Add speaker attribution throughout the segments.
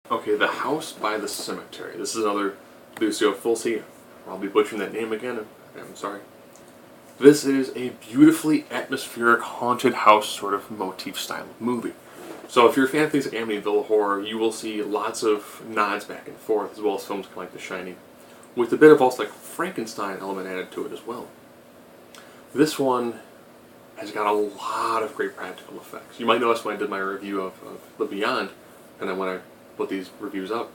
Speaker 1: Okay, The House by the Cemetery. This is another Lucio Fulci. I'll be butchering that name again. I'm sorry. This is a beautifully atmospheric haunted house sort of motif style movie. So if you're a fan of things like Amityville Horror, you will see lots of nods back and forth, as well as films like The Shining, with a bit of also like Frankenstein element added to it as well. This one has got a lot of great practical effects. You might notice when I did my review of The Beyond, and then when I put these reviews up,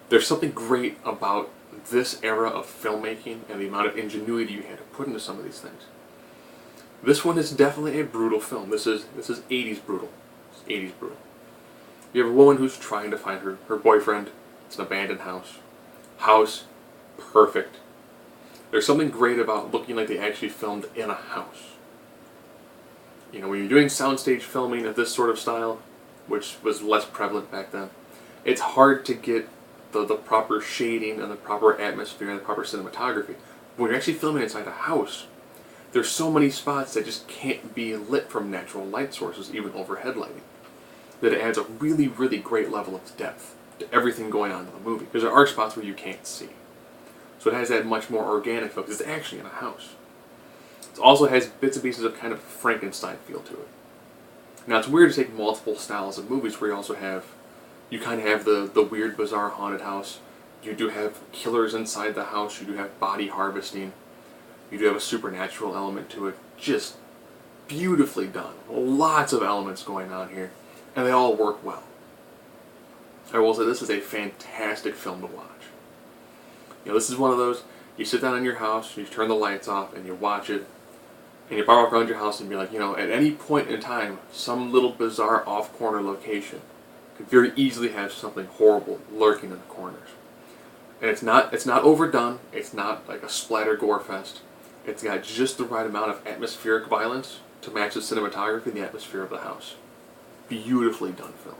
Speaker 1: there's something great about this era of filmmaking and the amount of ingenuity you had to put into some of these things. This one is definitely a brutal film. This is 80s brutal. It's 80s brutal. You have a woman who's trying to find her boyfriend. It's an abandoned house. House, perfect. There's something great about looking like they actually filmed in a house. You know, when you're doing soundstage filming of this sort of style, which was less prevalent back then, it's hard to get the proper shading and the proper atmosphere and the proper cinematography. When you're actually filming inside a house, there's so many spots that just can't be lit from natural light sources, even overhead lighting, that it adds a really, really great level of depth to everything going on in the movie. Because there are spots where you can't see. So it has that much more organic feel, because it's actually in a house. It also has bits and pieces of kind of Frankenstein feel to it. Now it's weird to take multiple styles of movies where you kind of have the weird, bizarre haunted house. You do have killers inside the house. You do have body harvesting. You do have a supernatural element to it. Just beautifully done. Lots of elements going on here, and they all work well. I will say this is a fantastic film to watch. You know, this is one of those, you sit down in your house, you turn the lights off, and you watch it, and you walk around your house and be like, you know, at any point in time, some little bizarre off-corner location could very easily have something horrible lurking in the corners. And it's not overdone. It's not like a splatter gore fest. It's got just the right amount of atmospheric violence to match the cinematography and the atmosphere of the house. Beautifully done film.